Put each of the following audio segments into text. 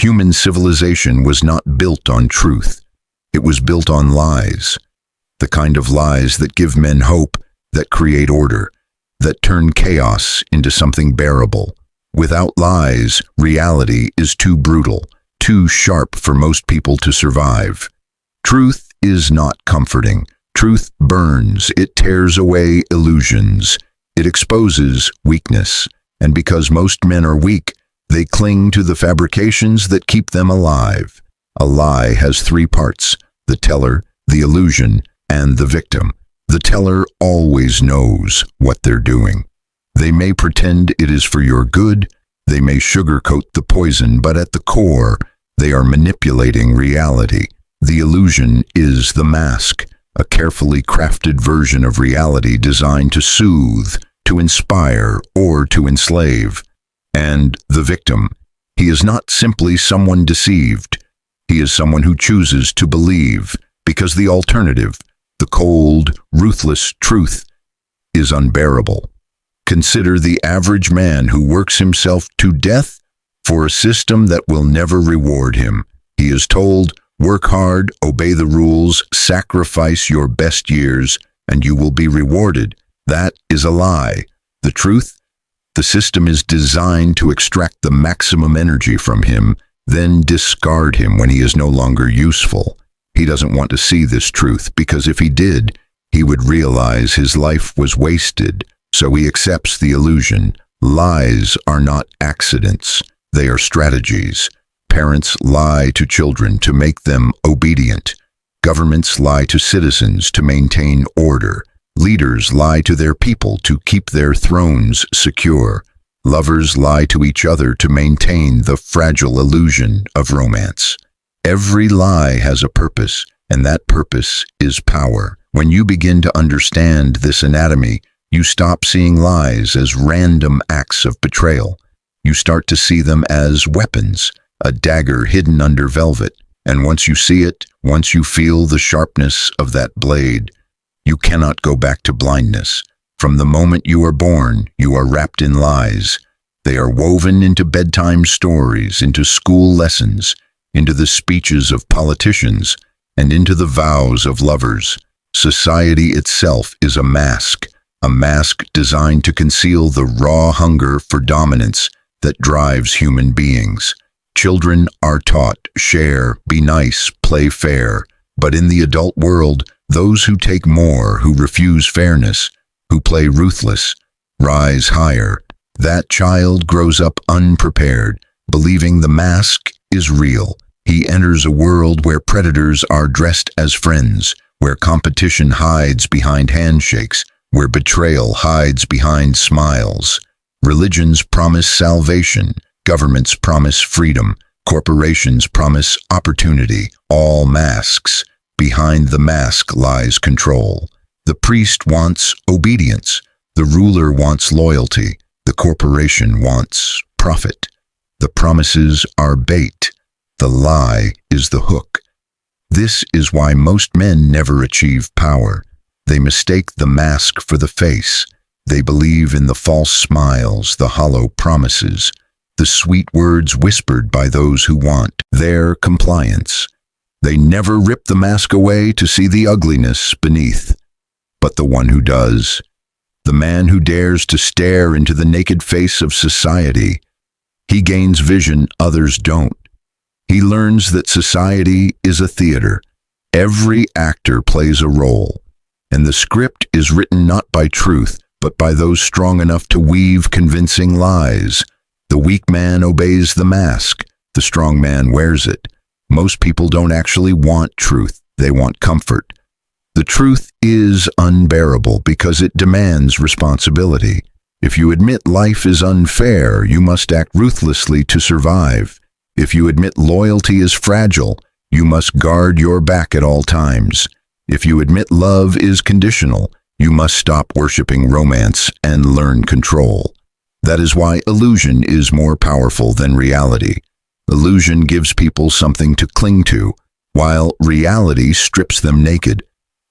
Human civilization was not built on truth. It was built on lies. The kind of lies that give men hope, that create order, that turn chaos into something bearable. Without lies, reality is too brutal, too sharp for most people to survive. Truth is not comforting. Truth burns. It tears away illusions. It exposes weakness. And because most men are weak, they cling to the fabrications that keep them alive. A lie has three parts: the teller, the illusion, and the victim. The teller always knows what they're doing. They may pretend it is for your good, they may sugarcoat the poison, but at the core, they are manipulating reality. The illusion is the mask, a carefully crafted version of reality designed to soothe, to inspire, or to enslave. And the victim, he is not simply someone deceived. He is someone who chooses to believe, because the alternative, the cold, ruthless truth, is unbearable. Consider the average man who works himself to death for a system that will never reward him. He is told, work hard, obey the rules, sacrifice your best years, and you will be rewarded. That is a lie. The truth? The system is designed to extract the maximum energy from him, then discard him when he is no longer useful. He doesn't want to see this truth, because if he did, he would realize his life was wasted, so he accepts the illusion. Lies are not accidents, they are strategies. Parents lie to children to make them obedient. Governments lie to citizens to maintain order. Leaders lie to their people to keep their thrones secure. Lovers lie to each other to maintain the fragile illusion of romance. Every lie has a purpose, and that purpose is power. When you begin to understand this anatomy, you stop seeing lies as random acts of betrayal. You start to see them as weapons, a dagger hidden under velvet. And once you see it, once you feel the sharpness of that blade, you cannot go back to blindness. From the moment you are born, you are wrapped in lies. They are woven into bedtime stories, into school lessons, into the speeches of politicians, and into the vows of lovers. Society itself is a mask designed to conceal the raw hunger for dominance that drives human beings. Children are taught, share, be nice, play fair. But in the adult world, those who take more, who refuse fairness, who play ruthless, rise higher. That child grows up unprepared, believing the mask is real. He enters a world where predators are dressed as friends, where competition hides behind handshakes, where betrayal hides behind smiles. Religions promise salvation, governments promise freedom, corporations promise opportunity, all masks. Behind the mask lies control. The priest wants obedience, the ruler wants loyalty, the corporation wants profit. The promises are bait, the lie is the hook. This is why most men never achieve power. They mistake the mask for the face. They believe in the false smiles, the hollow promises, the sweet words whispered by those who want their compliance. They never rip the mask away to see the ugliness beneath. But the one who does, the man who dares to stare into the naked face of society, he gains vision others don't. He learns that society is a theater. Every actor plays a role, and the script is written not by truth, but by those strong enough to weave convincing lies. The weak man obeys the mask, the strong man wears it. Most people don't actually want truth, they want comfort. The truth is unbearable because it demands responsibility. If you admit life is unfair, you must act ruthlessly to survive. If you admit loyalty is fragile, you must guard your back at all times. If you admit love is conditional, you must stop worshiping romance and learn control. That is why illusion is more powerful than reality. Illusion gives people something to cling to, while reality strips them naked.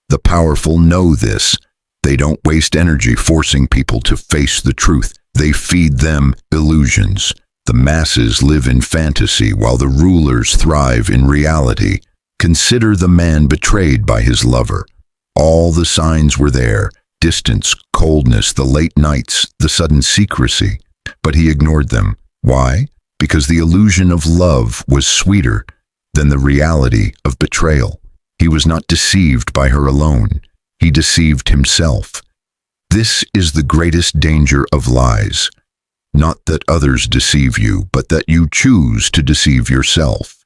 The powerful know this. They don't waste energy forcing people to face the truth. They feed them illusions. The masses live in fantasy while the rulers thrive in reality. Consider the man betrayed by his lover. All the signs were there: distance, coldness, the late nights, the sudden secrecy. But he ignored them. Why? Because the illusion of love was sweeter than the reality of betrayal. He was not deceived by her alone. He deceived himself. This is the greatest danger of lies. Not that others deceive you, but that you choose to deceive yourself.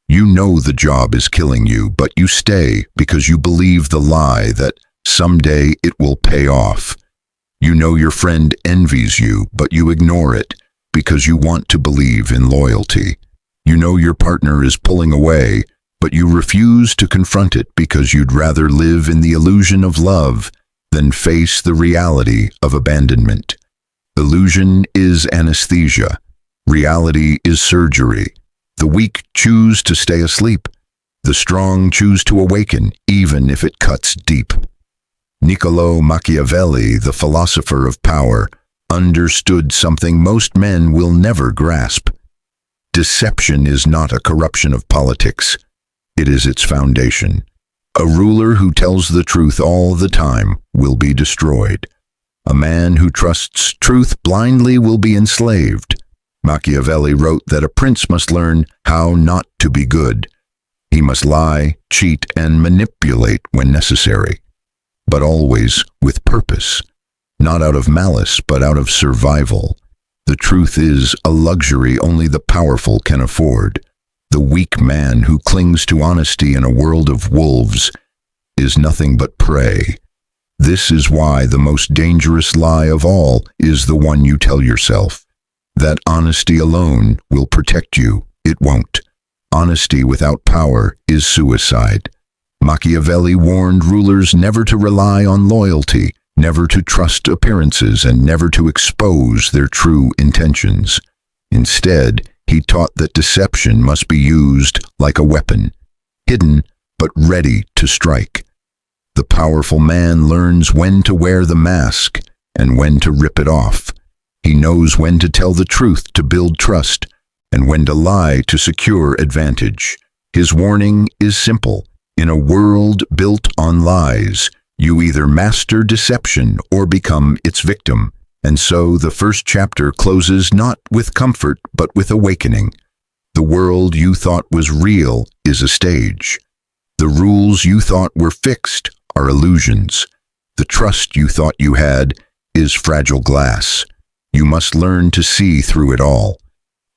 You know the job is killing you, but you stay because you believe the lie that someday it will pay off. You know your friend envies you, but you ignore it because you want to believe in loyalty. You know your partner is pulling away, but you refuse to confront it because you'd rather live in the illusion of love than face the reality of abandonment. Illusion is anesthesia. Reality is surgery. The weak choose to stay asleep. The strong choose to awaken, even if it cuts deep. Niccolò Machiavelli, the philosopher of power, understood something most men will never grasp. Deception is not a corruption of politics. It is its foundation. A ruler who tells the truth all the time will be destroyed. A man who trusts truth blindly will be enslaved. Machiavelli wrote that a prince must learn how not to be good. He must lie, cheat, and manipulate when necessary, but always with purpose, not out of malice, but out of survival. The truth is a luxury only the powerful can afford. The weak man who clings to honesty in a world of wolves is nothing but prey. This is why the most dangerous lie of all is the one you tell yourself. That honesty alone will protect you. It won't. Honesty without power is suicide. Machiavelli warned rulers never to rely on loyalty, never to trust appearances, and never to expose their true intentions. Instead, he taught that deception must be used like a weapon, hidden but ready to strike. The powerful man learns when to wear the mask and when to rip it off. He knows when to tell the truth to build trust and when to lie to secure advantage. His warning is simple. In a world built on lies, you either master deception or become its victim. And so the first chapter closes not with comfort but with awakening. The world you thought was real is a stage. The rules you thought were fixed are illusions. The trust you thought you had is fragile glass. You must learn to see through it all.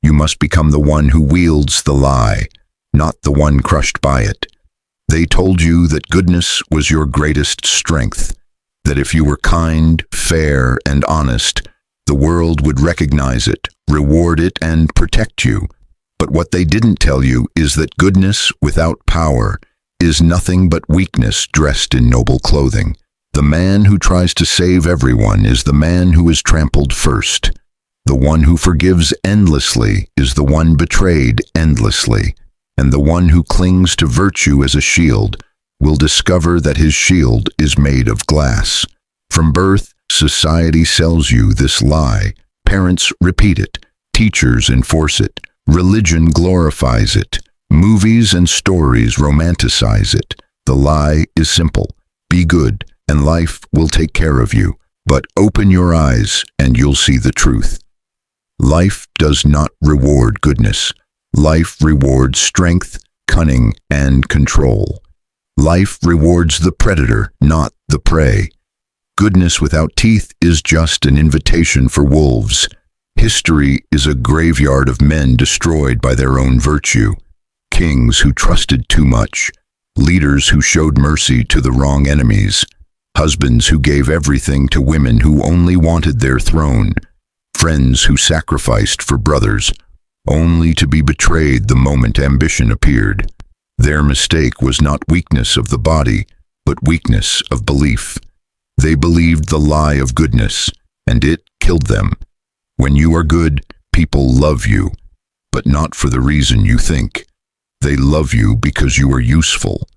You must become the one who wields the lie, not the one crushed by it. They told you that goodness was your greatest strength, that if you were kind, fair, and honest, the world would recognize it, reward it, and protect you. But what they didn't tell you is that goodness without power is nothing but weakness dressed in noble clothing. The man who tries to save everyone is the man who is trampled first. The one who forgives endlessly is the one betrayed endlessly, and the one who clings to virtue as a shield will discover that his shield is made of glass. From birth, society sells you this lie. Parents repeat it. Teachers enforce it. Religion glorifies it. Movies and stories romanticize it. The lie is simple. Be good, and life will take care of you. But open your eyes, and you'll see the truth. Life does not reward goodness. Life rewards strength, cunning, and control. Life rewards the predator, not the prey. Goodness without teeth is just an invitation for wolves. History is a graveyard of men destroyed by their own virtue. Kings who trusted too much. Leaders who showed mercy to the wrong enemies. Husbands who gave everything to women who only wanted their throne. Friends who sacrificed for brothers, only to be betrayed the moment ambition appeared. Their mistake was not weakness of the body, but weakness of belief. They believed the lie of goodness, and it killed them. When you are good, people love you, but not for the reason you think. They love you because you are useful.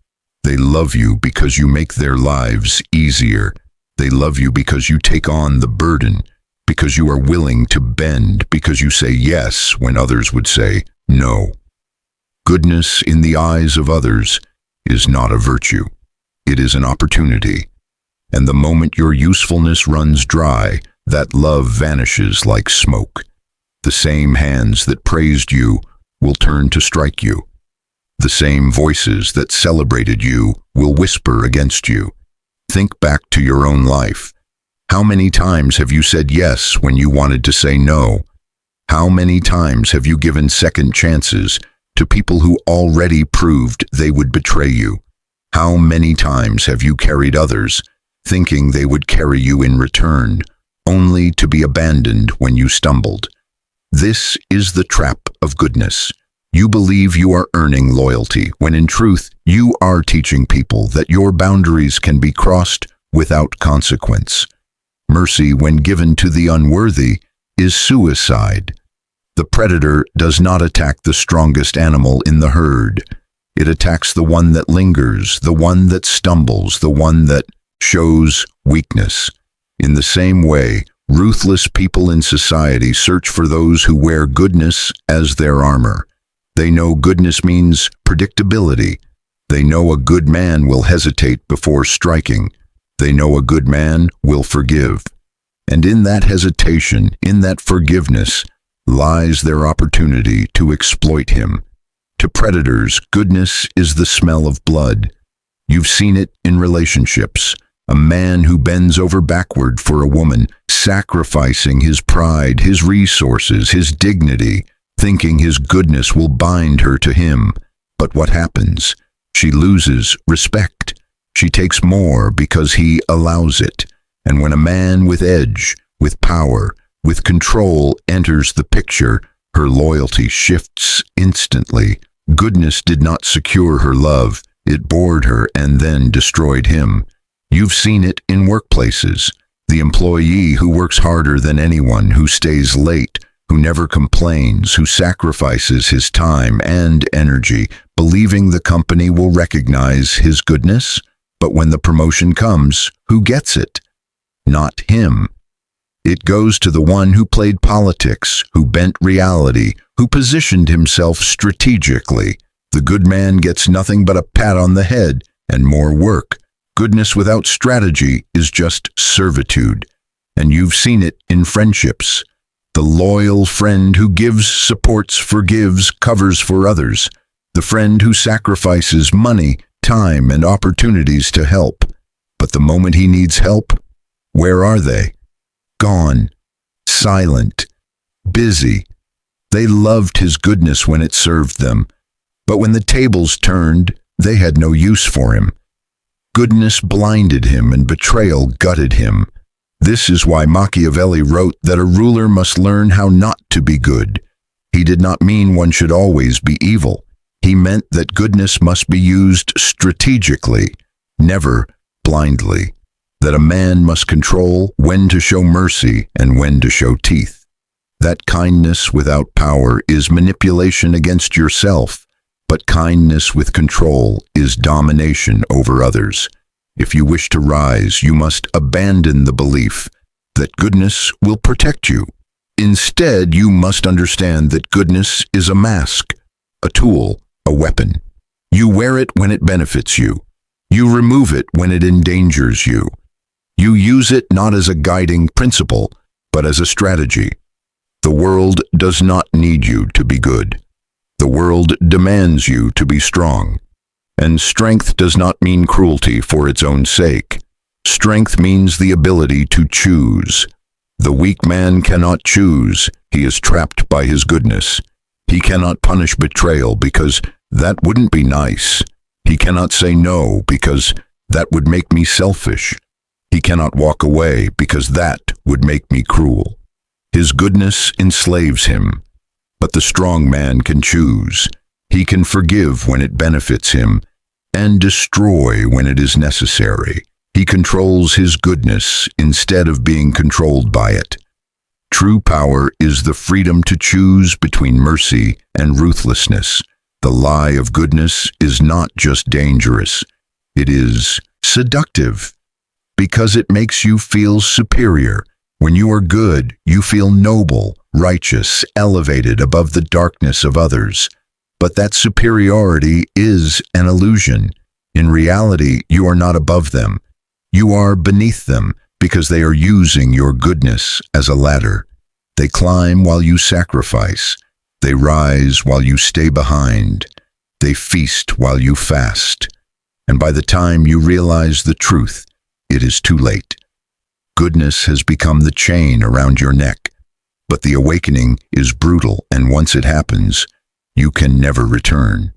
They love you because you make their lives easier. They love you because you take on the burden. because you are willing to bend, because you say yes when others would say no. Goodness in the eyes of others is not a virtue. It is an opportunity. And the moment your usefulness runs dry, that love vanishes like smoke. The same hands that praised you will turn to strike you. The same voices that celebrated you will whisper against you. Think back to your own life. How many times have you said yes when you wanted to say no? How many times have you given second chances to people who already proved they would betray you? How many times have you carried others, thinking they would carry you in return, only to be abandoned when you stumbled? This is the trap of goodness. You believe you are earning loyalty, when in truth you are teaching people that your boundaries can be crossed without consequence. Mercy, when given to the unworthy, is suicide. The predator does not attack the strongest animal in the herd. It attacks the one that lingers, the one that stumbles, the one that shows weakness. In the same way, ruthless people in society search for those who wear goodness as their armor. They know goodness means predictability. They know a good man will hesitate before striking. They know a good man will forgive. And in that hesitation, in that forgiveness, lies their opportunity to exploit him. To predators, goodness is the smell of blood. You've seen it in relationships. A man who bends over backward for a woman, sacrificing his pride, his resources, his dignity, thinking his goodness will bind her to him. But what happens? She loses respect. She takes more because he allows it. And when a man with edge, with power, with control enters the picture, her loyalty shifts instantly. Goodness did not secure her love. It bored her and then destroyed him. You've seen it in workplaces. The employee who works harder than anyone, who stays late, who never complains, who sacrifices his time and energy, believing the company will recognize his goodness. But when the promotion comes, who gets it? Not him. It goes to the one who played politics, who bent reality, who positioned himself strategically. The good man gets nothing but a pat on the head and more work. Goodness without strategy is just servitude. And you've seen it in friendships. The loyal friend who gives, supports, forgives, covers for others. The friend who sacrifices money, time, and opportunities to help. But the moment he needs help, where are they? Gone, silent, busy. They loved his goodness when it served them, but when the tables turned, they had no use for him. Goodness blinded him and betrayal gutted him. This is why Machiavelli wrote that a ruler must learn how not to be good. He did not mean one should always be evil. He meant that goodness must be used strategically, never blindly. That a man must control when to show mercy and when to show teeth. That kindness without power is manipulation against yourself, but kindness with control is domination over others. If you wish to rise, you must abandon the belief that goodness will protect you. Instead, you must understand that goodness is a mask, a tool, a weapon. You wear it when it benefits you. You remove it when it endangers you. You use it not as a guiding principle, but as a strategy. The world does not need you to be good. The world demands you to be strong. And strength does not mean cruelty for its own sake. Strength means the ability to choose. The weak man cannot choose. He is trapped by his goodness. He cannot punish betrayal because that wouldn't be nice. He cannot say no because that would make me selfish. He cannot walk away because that would make me cruel. His goodness enslaves him. But the strong man can choose. He can forgive when it benefits him and destroy when it is necessary. He controls his goodness instead of being controlled by it. True power is the freedom to choose between mercy and ruthlessness. The lie of goodness is not just dangerous. It is seductive because it makes you feel superior. When you are good, you feel noble, righteous, elevated above the darkness of others. But that superiority is an illusion. In reality, you are not above them. You are beneath them because they are using your goodness as a ladder. They climb while you sacrifice. They rise while you stay behind. They feast while you fast. And by the time you realize the truth, it is too late. Goodness has become the chain around your neck. But the awakening is brutal, and once it happens, you can never return.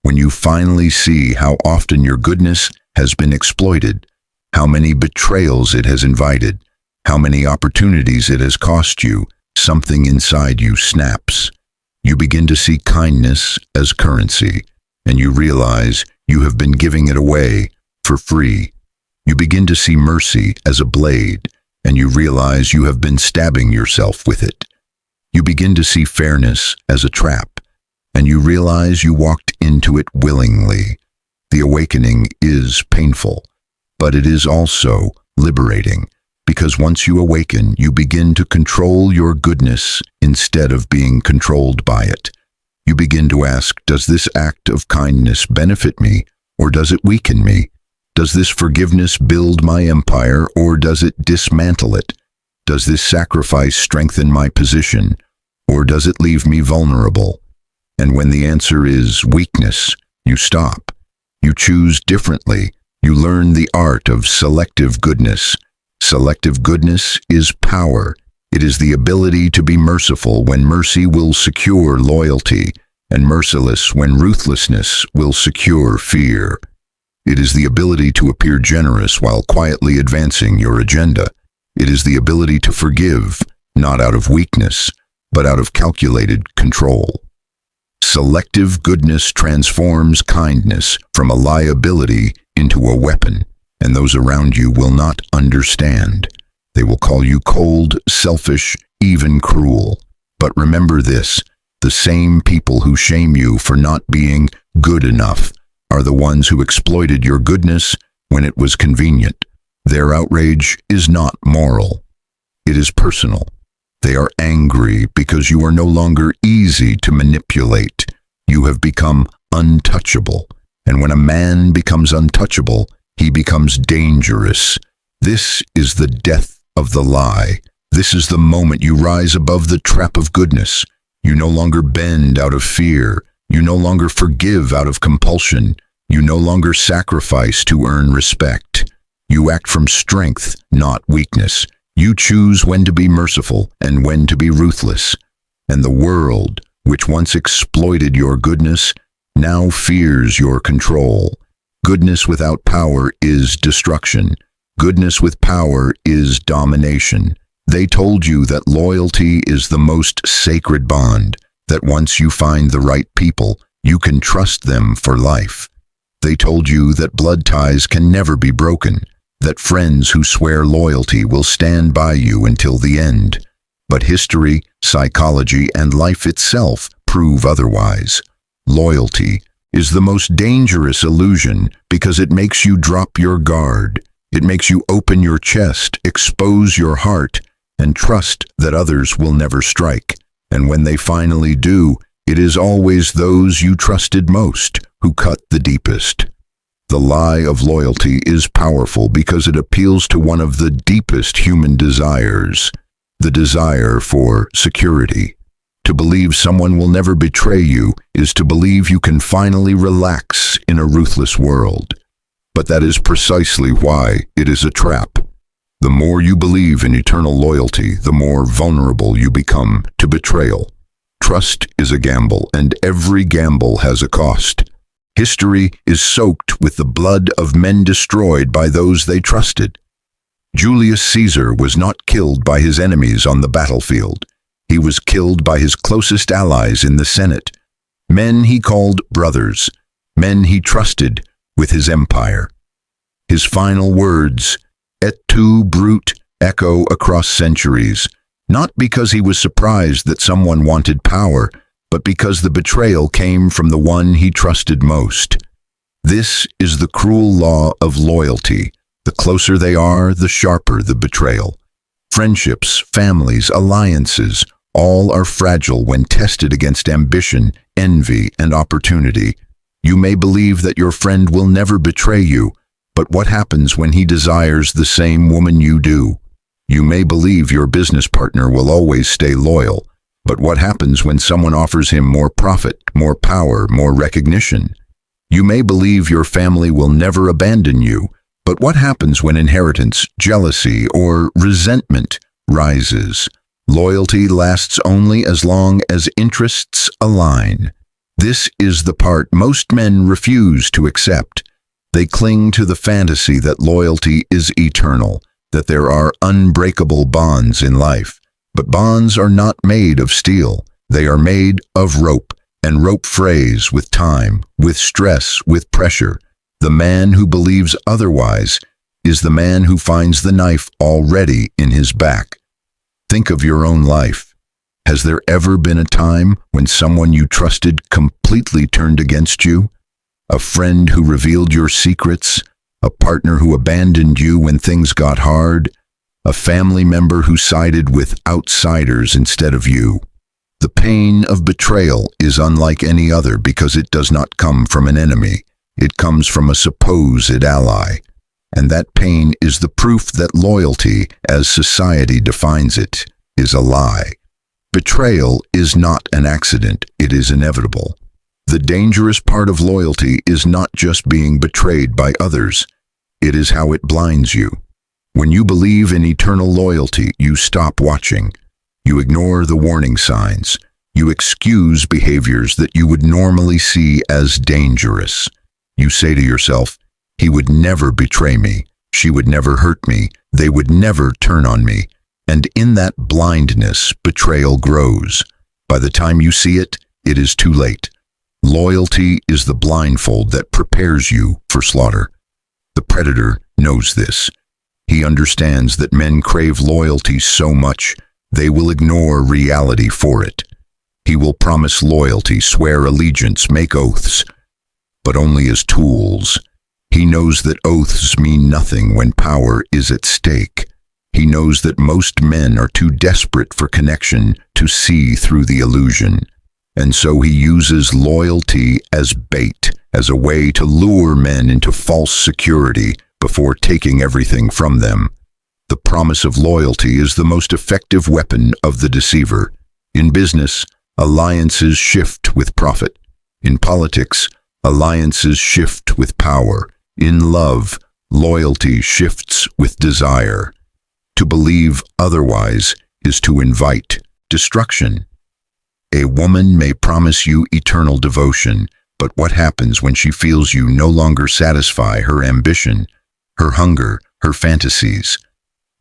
When you finally see how often your goodness has been exploited, how many betrayals it has invited, how many opportunities it has cost you, something inside you snaps. You begin to see kindness as currency, and you realize you have been giving it away for free. You begin to see mercy as a blade, and you realize you have been stabbing yourself with it. You begin to see fairness as a trap, and you realize you walked into it willingly. The awakening is painful, but it is also liberating, because once you awaken, you begin to control your goodness instead of being controlled by it. You begin to ask, does this act of kindness benefit me, or does it weaken me? Does this forgiveness build my empire, or does it dismantle it? Does this sacrifice strengthen my position, or does it leave me vulnerable? And when the answer is weakness, you stop. You choose differently. You learn the art of selective goodness. Selective goodness is power. It is the ability to be merciful when mercy will secure loyalty, and merciless when ruthlessness will secure fear. It is the ability to appear generous while quietly advancing your agenda. It is the ability to forgive, not out of weakness, but out of calculated control. Selective goodness transforms kindness from a liability into a weapon, and those around you will not understand. They will call you cold, selfish, even cruel. But remember this, the same people who shame you for not being good enough are the ones who exploited your goodness when it was convenient. Their outrage is not moral. It is personal. They are angry because you are no longer easy to manipulate. You have become untouchable. And when a man becomes untouchable, he becomes dangerous. This is the death of the lie. This is the moment you rise above the trap of goodness. You no longer bend out of fear. You no longer forgive out of compulsion. You no longer sacrifice to earn respect. You act from strength, not weakness. You choose when to be merciful and when to be ruthless. And the world, which once exploited your goodness, now fears your control. Goodness without power is destruction. Goodness with power is domination. They told you that loyalty is the most sacred bond, that once you find the right people, you can trust them for life. They told you that blood ties can never be broken, that friends who swear loyalty will stand by you until the end. But history, psychology, and life itself prove otherwise. Loyalty is the most dangerous illusion because it makes you drop your guard. It makes you open your chest, expose your heart, and trust that others will never strike. And when they finally do, it is always those you trusted most who cut the deepest. The lie of loyalty is powerful because it appeals to one of the deepest human desires, the desire for security. To believe someone will never betray you is to believe you can finally relax in a ruthless world. But that is precisely why it is a trap. The more you believe in eternal loyalty, the more vulnerable you become to betrayal. Trust is a gamble, and every gamble has a cost. History is soaked with the blood of men destroyed by those they trusted. Julius Caesar was not killed by his enemies on the battlefield. He was killed by his closest allies in the Senate, men he called brothers, men he trusted with his empire. His final words, "Et tu, brute," echo across centuries, not because he was surprised that someone wanted power, but because the betrayal came from the one he trusted most. This is the cruel law of loyalty. The closer they are, the sharper the betrayal. Friendships, families, alliances, all are fragile when tested against ambition, envy, and opportunity. You may believe that your friend will never betray you, but what happens when he desires the same woman you do? You may believe your business partner will always stay loyal, but what happens when someone offers him more profit, more power, more recognition? You may believe your family will never abandon you, but what happens when inheritance, jealousy, or resentment rises? Loyalty lasts only as long as interests align. This is the part most men refuse to accept. They cling to the fantasy that loyalty is eternal, that there are unbreakable bonds in life. But bonds are not made of steel. They are made of rope, and rope frays with time, with stress, with pressure. The man who believes otherwise is the man who finds the knife already in his back. Think of your own life. Has there ever been a time when someone you trusted completely turned against you? A friend who revealed your secrets? A partner who abandoned you when things got hard? A family member who sided with outsiders instead of you? The pain of betrayal is unlike any other because it does not come from an enemy. It comes from a supposed ally. And that pain is the proof that loyalty, as society defines it, is a lie. Betrayal is not an accident, it is inevitable. The dangerous part of loyalty is not just being betrayed by others, it is how it blinds you. When you believe in eternal loyalty, you stop watching. You ignore the warning signs. You excuse behaviors that you would normally see as dangerous. You say to yourself, he would never betray me, she would never hurt me, they would never turn on me. And in that blindness, betrayal grows. By the time you see it, it is too late. Loyalty is the blindfold that prepares you for slaughter. The predator knows this. He understands that men crave loyalty so much, they will ignore reality for it. He will promise loyalty, swear allegiance, make oaths, but only as tools. He knows that oaths mean nothing when power is at stake. He knows that most men are too desperate for connection to see through the illusion. And so he uses loyalty as bait, as a way to lure men into false security before taking everything from them. The promise of loyalty is the most effective weapon of the deceiver. In business, alliances shift with profit. In politics, alliances shift with power. In love, loyalty shifts with desire. To believe otherwise is to invite destruction. A woman may promise you eternal devotion, but what happens when she feels you no longer satisfy her ambition, her hunger, her fantasies?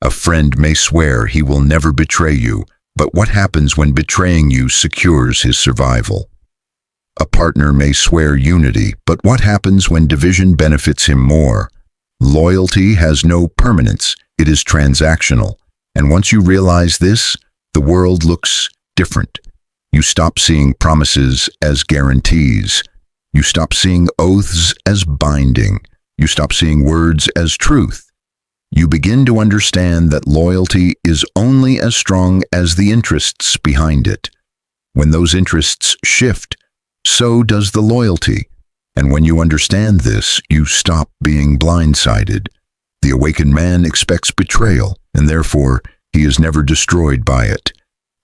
A friend may swear he will never betray you, but what happens when betraying you secures his survival? A partner may swear unity, but what happens when division benefits him more? Loyalty has no permanence, it is transactional. And once you realize this, the world looks different. You stop seeing promises as guarantees. You stop seeing oaths as binding. You stop seeing words as truth. You begin to understand that loyalty is only as strong as the interests behind it. When those interests shift, so does the loyalty. And when you understand this, you stop being blindsided. The awakened man expects betrayal, and therefore he is never destroyed by it.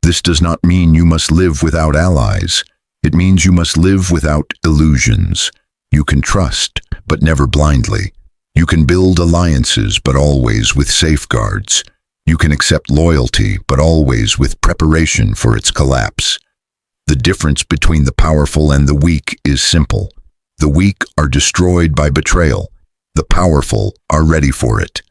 This does not mean you must live without allies. It means you must live without illusions. You can trust, but never blindly. You can build alliances, but always with safeguards. You can accept loyalty, but always with preparation for its collapse. The difference between the powerful and the weak is simple. The weak are destroyed by betrayal. The powerful are ready for it.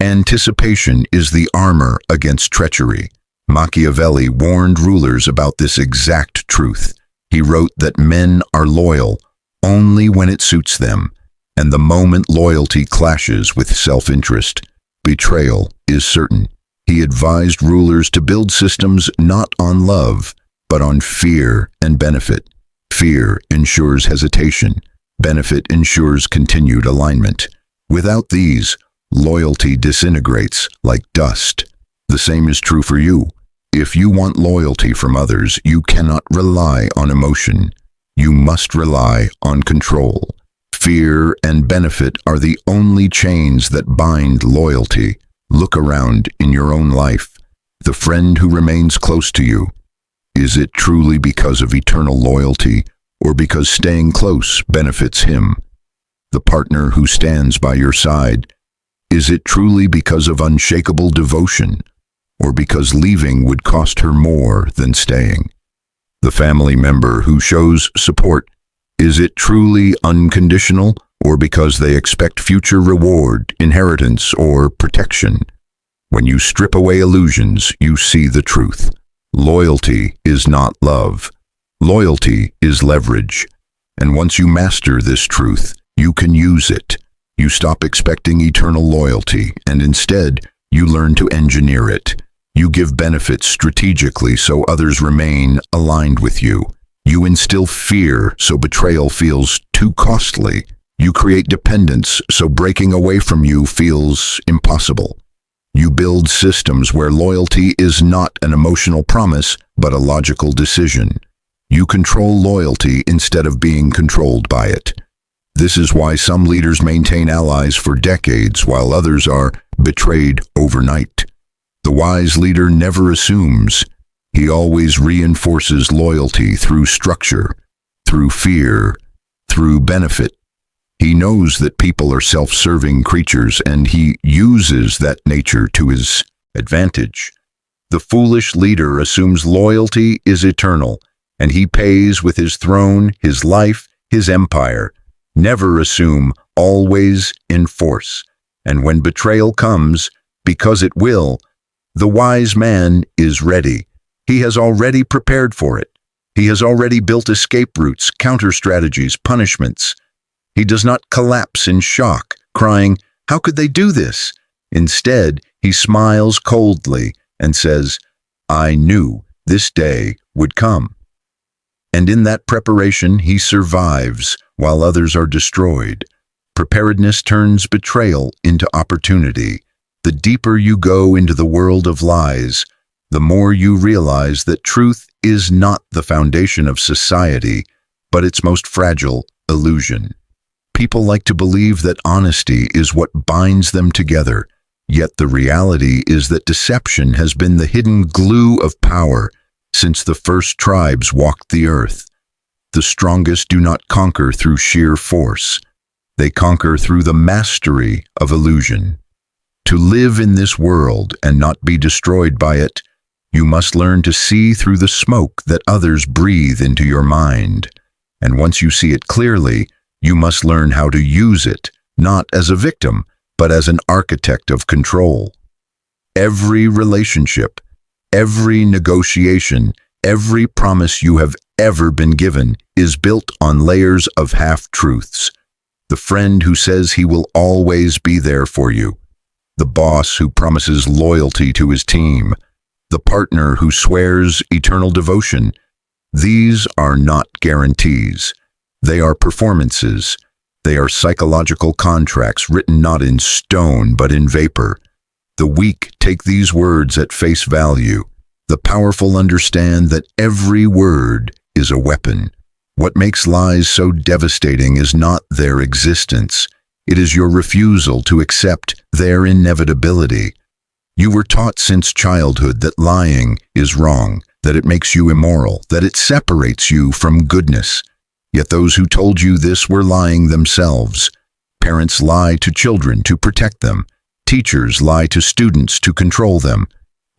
Anticipation is the armor against treachery. Machiavelli warned rulers about this exact truth. He wrote that men are loyal only when it suits them, and the moment loyalty clashes with self-interest, betrayal is certain. He advised rulers to build systems not on love, but on fear and benefit. Fear ensures hesitation. Benefit ensures continued alignment. Without these, loyalty disintegrates like dust. The same is true for you. If you want loyalty from others, you cannot rely on emotion. You must rely on control. Fear and benefit are the only chains that bind loyalty. Look around in your own life. The friend who remains close to you, is it truly because of eternal loyalty or because staying close benefits him? The partner who stands by your side, is it truly because of unshakable devotion or because leaving would cost her more than staying? The family member who shows support, is it truly unconditional or because they expect future reward, inheritance, or protection? When you strip away illusions, you see the truth. Loyalty is not love. Loyalty is leverage. And once you master this truth, you can use it. You stop expecting eternal loyalty, and instead, you learn to engineer it. You give benefits strategically so others remain aligned with you. You instill fear so betrayal feels too costly. You create dependence so breaking away from you feels impossible. You build systems where loyalty is not an emotional promise, but a logical decision. You control loyalty instead of being controlled by it. This is why some leaders maintain allies for decades while others are betrayed overnight. The wise leader never assumes. He always reinforces loyalty through structure, through fear, through benefit. He knows that people are self-serving creatures, and he uses that nature to his advantage. The foolish leader assumes loyalty is eternal, and he pays with his throne, his life, his empire. Never assume, always enforce. And when betrayal comes, because it will, the wise man is ready. He has already prepared for it. He has already built escape routes, counter-strategies, punishments. He does not collapse in shock, crying, "How could they do this?" Instead, he smiles coldly and says, "I knew this day would come." And in that preparation, he survives while others are destroyed. Preparedness turns betrayal into opportunity. The deeper you go into the world of lies, the more you realize that truth is not the foundation of society, but its most fragile illusion. People like to believe that honesty is what binds them together, yet the reality is that deception has been the hidden glue of power since the first tribes walked the earth. The strongest do not conquer through sheer force. They conquer through the mastery of illusion. To live in this world and not be destroyed by it, you must learn to see through the smoke that others breathe into your mind. And once you see it clearly, you must learn how to use it, not as a victim, but as an architect of control. Every relationship, every negotiation, every promise you have ever been given is built on layers of half-truths. The friend who says he will always be there for you. The boss who promises loyalty to his team. The partner who swears eternal devotion. These are not guarantees. They are performances. They are psychological contracts written not in stone but in vapor. The weak take these words at face value. The powerful understand that every word is a weapon. What makes lies so devastating is not their existence. It is your refusal to accept their inevitability. You were taught since childhood that lying is wrong, that it makes you immoral, that it separates you from goodness. Yet those who told you this were lying themselves. Parents lie to children to protect them. Teachers lie to students to control them.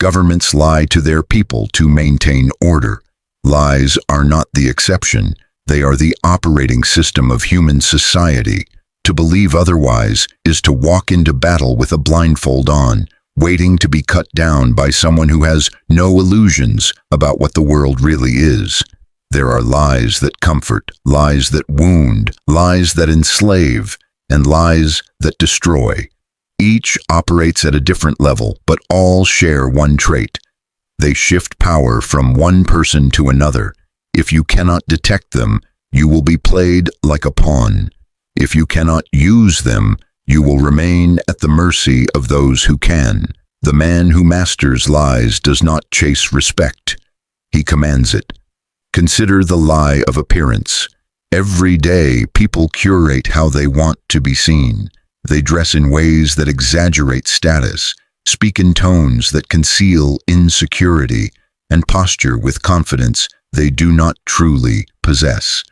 Governments lie to their people to maintain order. Lies are not the exception. They are the operating system of human society. To believe otherwise is to walk into battle with a blindfold on, waiting to be cut down by someone who has no illusions about what the world really is. There are lies that comfort, lies that wound, lies that enslave, and lies that destroy. Each operates at a different level, but all share one trait. They shift power from one person to another. If you cannot detect them, you will be played like a pawn. If you cannot use them, you will remain at the mercy of those who can. The man who masters lies does not chase respect. He commands it. Consider the lie of appearance. Every day, people curate how they want to be seen. They dress in ways that exaggerate status, speak in tones that conceal insecurity, and posture with confidence they do not truly possess.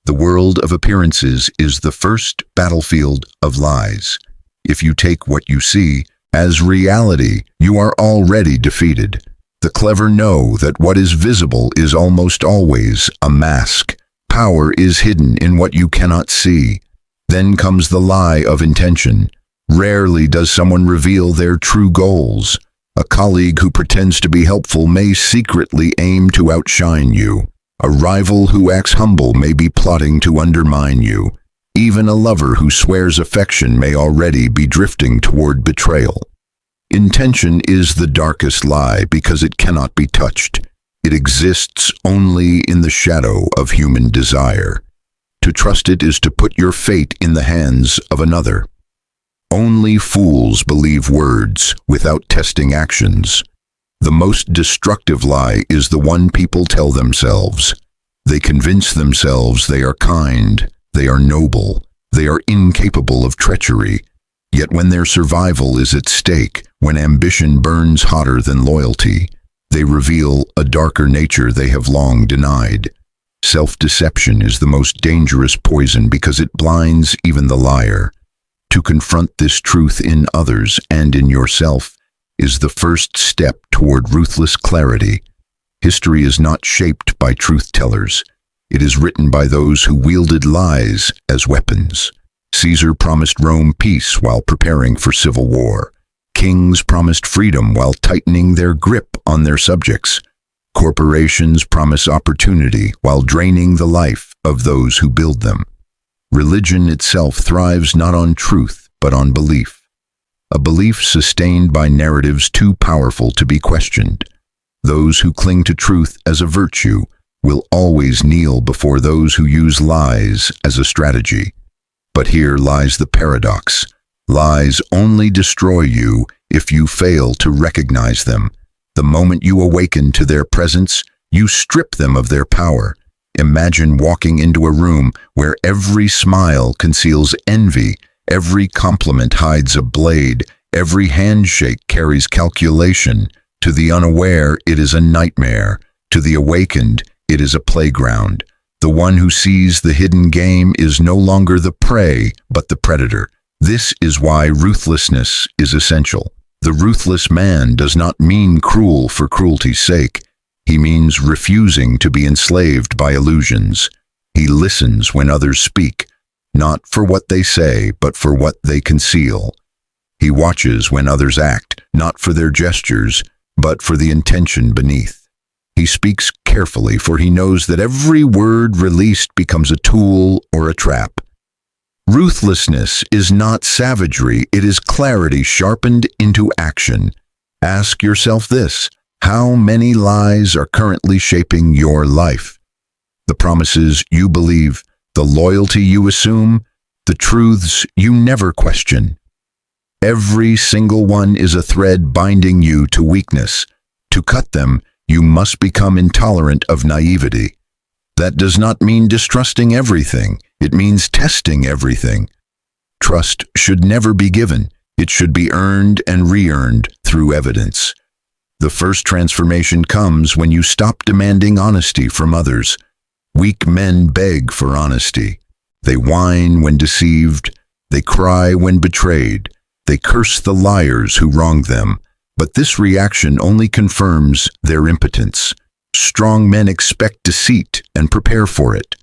The world of appearances is the first battlefield of lies. If you take what you see as reality, you are already defeated. The clever know that what is visible is almost always a mask. Power is hidden in what you cannot see. Then comes the lie of intention. Rarely does someone reveal their true goals. A colleague who pretends to be helpful may secretly aim to outshine you. A rival who acts humble may be plotting to undermine you. Even a lover who swears affection may already be drifting toward betrayal. Intention is the darkest lie because it cannot be touched. It exists only in the shadow of human desire. To trust it is to put your fate in the hands of another. Only fools believe words without testing actions. The most destructive lie is the one people tell themselves. They convince themselves they are kind, they are noble, they are incapable of treachery. Yet when their survival is at stake, when ambition burns hotter than loyalty, they reveal a darker nature they have long denied. Self-deception is the most dangerous poison because it blinds even the liar. To confront this truth in others and in yourself is the first step toward ruthless clarity. History is not shaped by truth-tellers. It is written by those who wielded lies as weapons. Caesar promised Rome peace while preparing for civil war. Kings promised freedom while tightening their grip on their subjects. Corporations promise opportunity while draining the life of those who build them. Religion itself thrives not on truth, but on belief. A belief sustained by narratives too powerful to be questioned. Those who cling to truth as a virtue will always kneel before those who use lies as a strategy. But here lies the paradox. Lies only destroy you if you fail to recognize them. The moment you awaken to their presence, you strip them of their power. Imagine walking into a room where every smile conceals envy, every compliment hides a blade, every handshake carries calculation. To the unaware, it is a nightmare. To the awakened, it is a playground. The one who sees the hidden game is no longer the prey, but the predator. This is why ruthlessness is essential. The ruthless man does not mean cruel for cruelty's sake. He means refusing to be enslaved by illusions. He listens when others speak, not for what they say, but for what they conceal. He watches when others act, not for their gestures, but for the intention beneath. He speaks carefully, for he knows that every word released becomes a tool or a trap. Ruthlessness is not savagery, it is clarity sharpened into action. Ask yourself this: how many lies are currently shaping your life? The promises you believe, the loyalty you assume, the truths you never question. Every single one is a thread binding you to weakness. To cut them, you must become intolerant of naivety. That does not mean distrusting everything. It means testing everything. Trust should never be given. It should be earned and re-earned through evidence. The first transformation comes when you stop demanding honesty from others. Weak men beg for honesty. They whine when deceived. They cry when betrayed. They curse the liars who wronged them. But this reaction only confirms their impotence. Strong men expect deceit and prepare for it.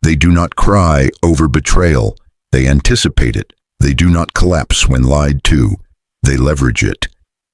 They do not cry over betrayal. They anticipate it. They do not collapse when lied to. They leverage it.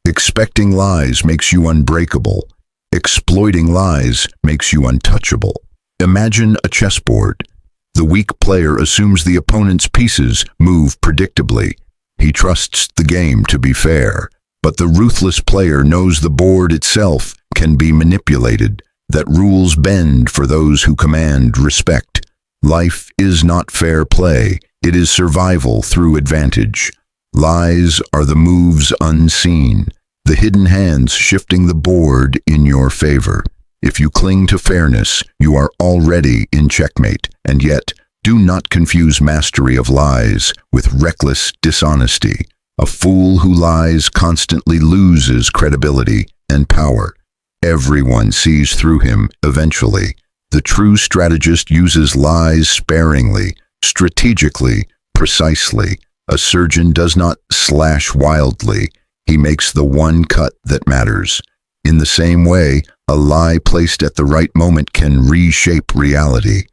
Expecting lies makes you unbreakable. Exploiting lies makes you untouchable. Imagine a chessboard. The weak player assumes the opponent's pieces move predictably. He trusts the game to be fair. But the ruthless player knows the board itself can be manipulated, that rules bend for those who command respect. Life is not fair play. It is survival through advantage. Lies are the moves unseen. the hidden hands shifting the board in your favor. If you cling to fairness, you are already in checkmate, and yet, do not confuse mastery of lies with reckless dishonesty. A fool who lies constantly loses credibility and power. Everyone sees through him eventually. The true strategist uses lies sparingly, strategically, precisely. A surgeon does not slash wildly. He makes the one cut that matters. In the same way, a lie placed at the right moment can reshape reality.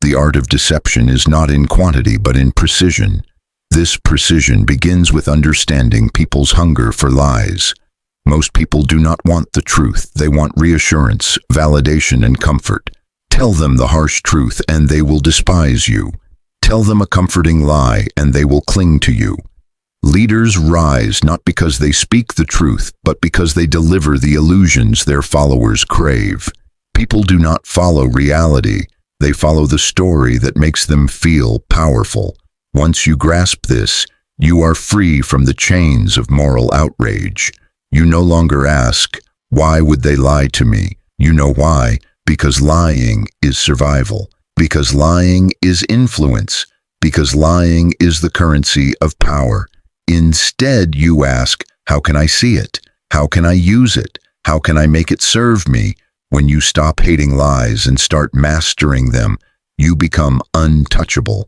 The art of deception is not in quantity but in precision. This precision begins with understanding people's hunger for lies. Most people do not want the truth. They want reassurance, validation, and comfort. Tell them the harsh truth and they will despise you. Tell them a comforting lie and they will cling to you. Leaders rise not because they speak the truth, but because they deliver the illusions their followers crave. People do not follow reality. They follow the story that makes them feel powerful. Once you grasp this, you are free from the chains of moral outrage. You no longer ask, why would they lie to me? You know why. Because lying is survival. Because lying is influence. Because lying is the currency of power. Instead, you ask, how can I see it? How can I use it? How can I make it serve me? When you stop hating lies and start mastering them, you become untouchable.